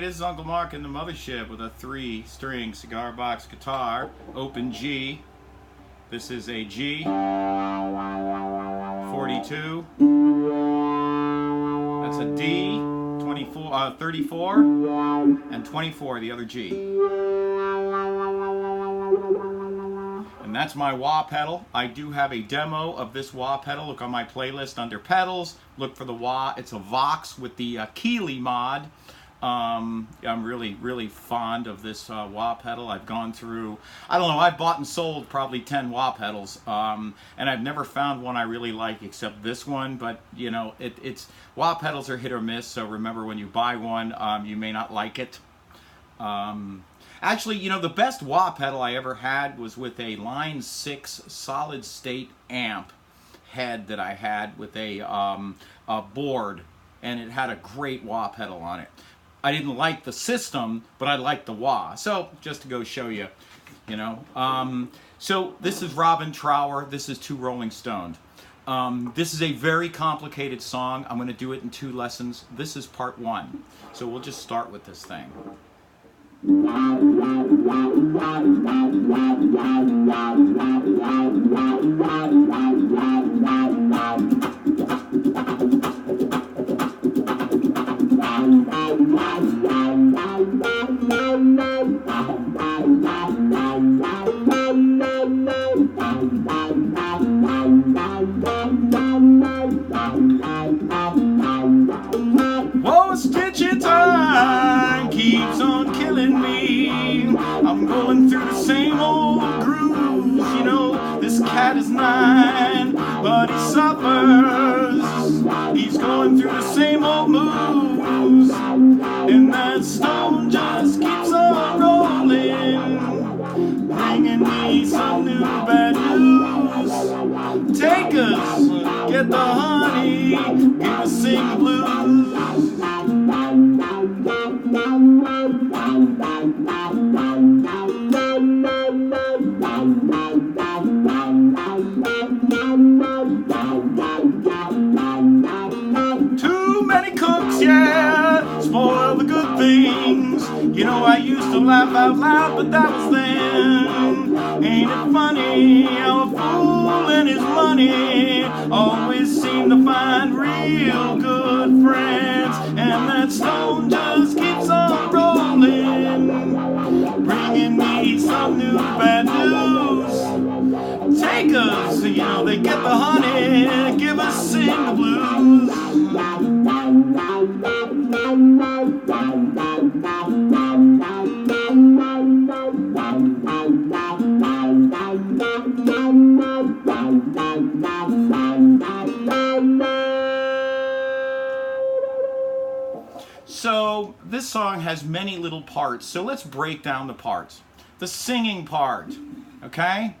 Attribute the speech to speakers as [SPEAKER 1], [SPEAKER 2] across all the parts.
[SPEAKER 1] this is Uncle Mark in the Mothership with a 3-string cigar box guitar, open G. This is a G, 42. That's a D, 24, 34, and 24, the other G. And that's my wah pedal. I do have a demo of this wah pedal. Look on my playlist under pedals. Look for the wah. It's a Vox with the Keeley mod. I'm really fond of this wah pedal. I've gone through, I don't know, I've bought and sold probably 10 wah pedals, and I've never found one I really like except this one. But you know, it's wah pedals are hit or miss, so remember, when you buy one, you may not like it. Actually, you know, the best wah pedal I ever had was with a Line 6 solid state amp head that I had with a board, and it had a great wah pedal on it. I didn't like the system, but I liked the wah. So just to go show you, you know. So this is Robin Trower. This is Two Rolling Stoned. This is a very complicated song. I'm going to do it in 2 lessons. This is part 1. So we'll just start with this thing. Whoa, stitching time keeps on killing me. I'm going through the same old grooves. You know, this cat is 9, but he suffers. He's going through the same old moves, and that stone just keeps on rolling, bringing me some new bad news. Take us, get the honey, give us sing the blues. Too many cooks, yeah, spoil the good things. You know, I used to laugh out loud, but that was then. Ain't it funny how a fool and his money always seem to find real good friends? And that stone just keeps on rolling, bringing me some new bad news. Take us, you know, they get the honey, give us sing the blues. So this song has many little parts, so let's break down the parts. The singing part, okay?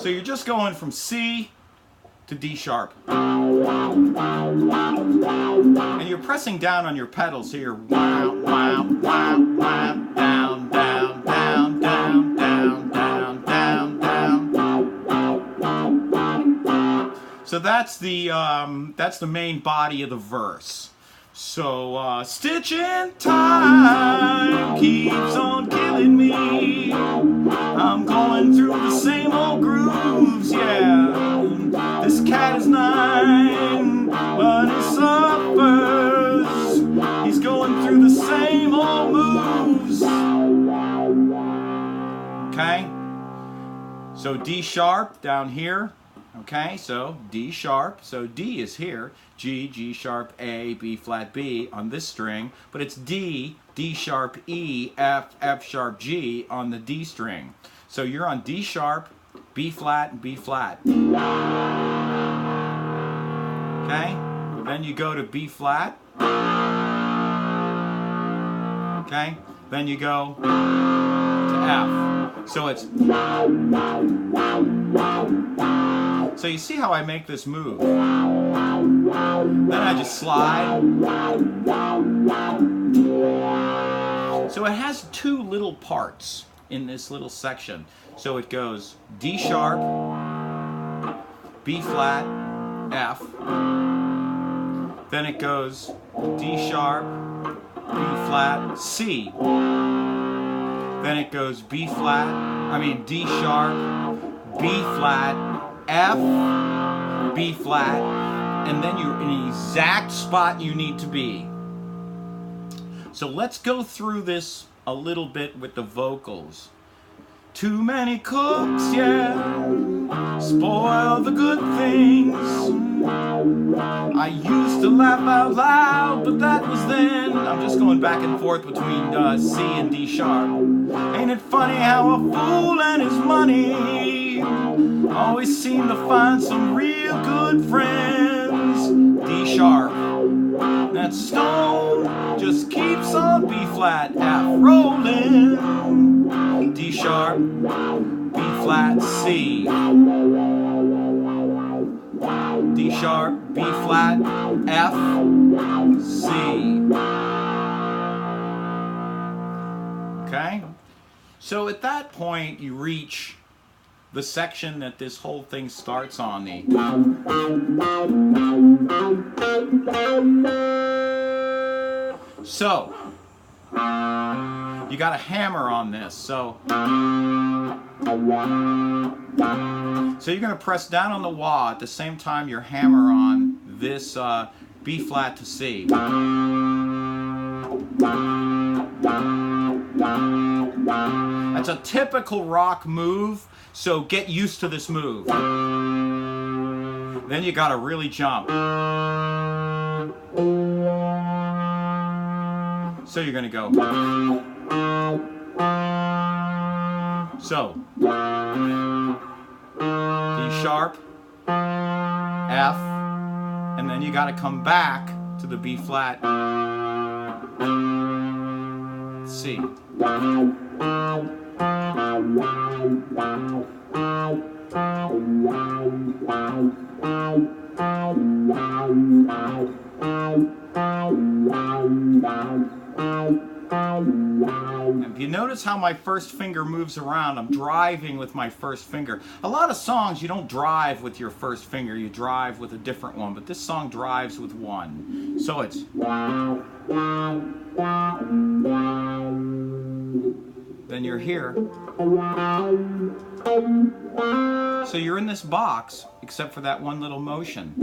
[SPEAKER 1] So you're just going from C to D sharp. And you're pressing down on your pedal, so you're wow, wow, wow, wow, down, down, down, down, down, down, down, down. So that's the main body of the verse. So, stitching time keeps on killing me. I'm going through the same old grooves, yeah. This cat is 9, but he suffers. He's going through the same old moves. Okay? So D sharp down here. Okay, so D sharp, so D is here, G, G sharp, A, B flat, B on this string, but it's D, D sharp, E, F, F sharp, G on the D string. So you're on D sharp, B flat, and B flat. Okay, then you go to B flat. Okay, then you go to F. So it's... So you see how I make this move. Then I just slide. So it has 2 little parts in this little section. So it goes D sharp, B flat, F. Then it goes D sharp, B flat, C. Then it goes D sharp, B flat, F, B flat, and then you're in the exact spot you need to be. So let's go through this a little bit with the vocals. Too many cooks, yeah, spoil the good things. I used to laugh out loud, but that was then. I'm just going back and forth between C and D sharp. Ain't it funny how a fool and his money always seem to find some real good friends? D sharp. That stone just keeps on B flat, F rolling. D sharp, B flat, C. D sharp, B flat, F, C. Okay? So at that point you reach the section that this whole thing starts on, the so you got a hammer on this, so you're going to press down on the wah at the same time you hammer on this B flat to C. That's a typical rock move, so get used to this move. Then you got to really jump. So you're going to go. So D sharp, F, and then you got to come back to the B flat, C. If you notice how my first finger moves around, I'm driving with my first finger. A lot of songs you don't drive with your first finger, you drive with a different one, but this song drives with one. So it's then you're here. So you're in this box, except for that one little motion.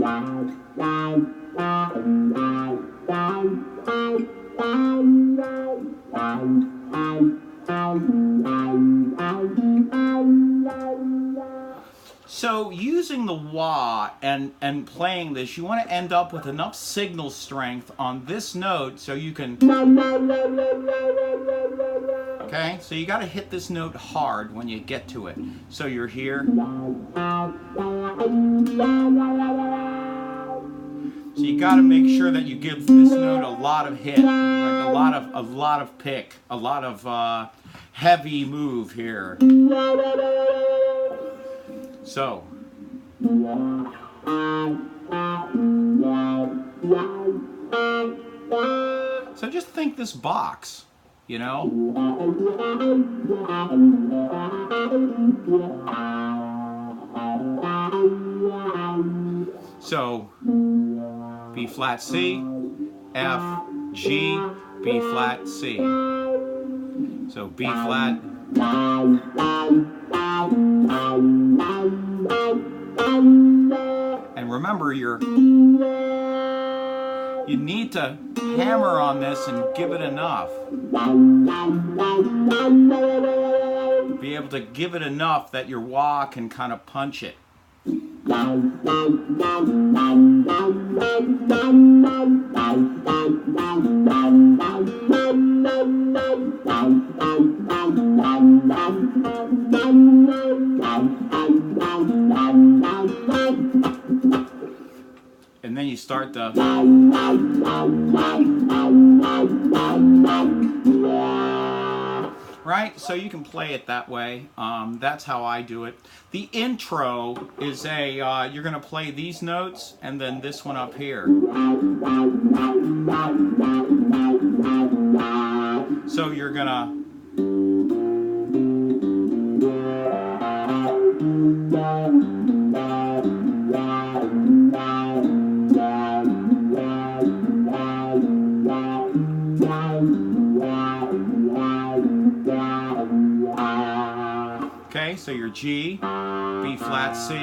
[SPEAKER 1] So using the wah and playing this, you want to end up with enough signal strength on this note so you can... Okay, so you got to hit this note hard when you get to it. So you're here. So you got to make sure that you give this note a lot of hit, right? a lot of pick, a lot of heavy move here. So just think this box, you know? So B flat C, F, G, B flat C. So B flat. And remember, you need to hammer on this and give it enough. Be able to give it enough that your wah can kind of punch it. And then you start the... Right? So you can play it that way. That's how I do it. The intro is you're going to play these notes and then this one up here. So you're going to... Okay, so your G, B flat, C,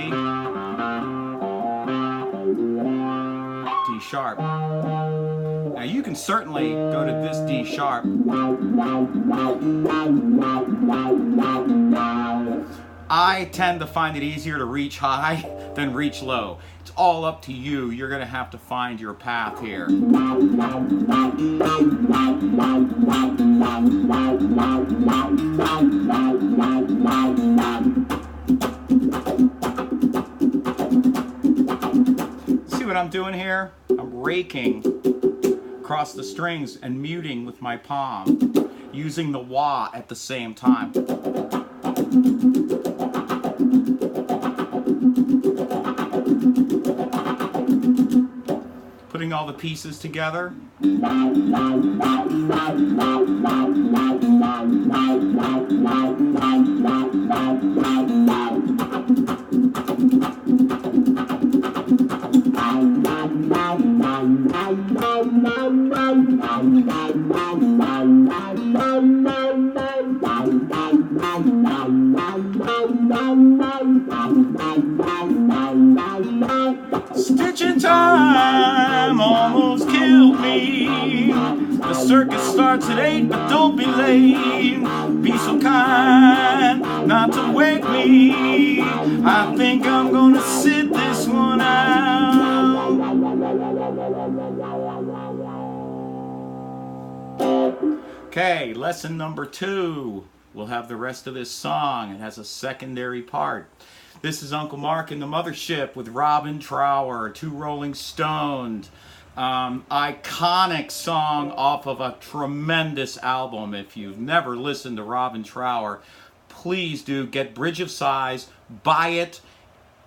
[SPEAKER 1] D sharp. Now you can certainly go to this D sharp. I tend to find it easier to reach high than reach low. It's all up to you. You're going to have to find your path here. See what I'm doing here? I'm raking across the strings and muting with my palm, using the wah at the same time. Putting all the pieces together. Stitching time almost killed me. The circus starts at 8, but don't be late. Be so kind not to wake me. I think I'm gonna sit this one out. Okay, lesson number 2. We'll have the rest of this song. It has a secondary part. This is Uncle Mark in the Mothership with Robin Trower, Two Rolling Stones. Iconic song off of a tremendous album. If you've never listened to Robin Trower, please do. Get Bridge of Sighs, buy it,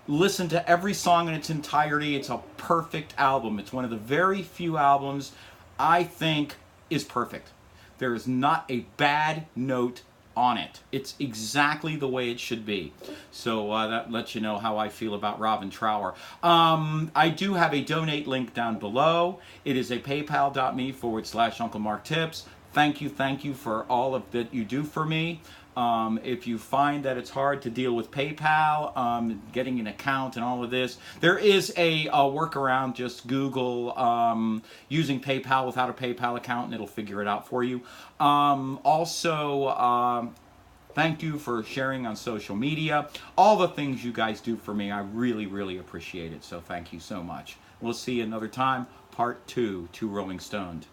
[SPEAKER 1] listen to every song in its entirety. It's a perfect album. It's one of the very few albums I think is perfect. There is not a bad note on it. It's exactly the way it should be. So that lets you know how I feel about Robin Trower. I do have a donate link down below. It is a paypal.me/Uncle Mark Tips. Thank you for all of that you do for me. If you find that it's hard to deal with PayPal, getting an account and all of this, there is a workaround. Just Google using PayPal without a PayPal account and it'll figure it out for you. Also, thank you for sharing on social media. All the things you guys do for me, I really appreciate it. So thank you so much. We'll see you another time. Part 2, Two Rolling Stoned.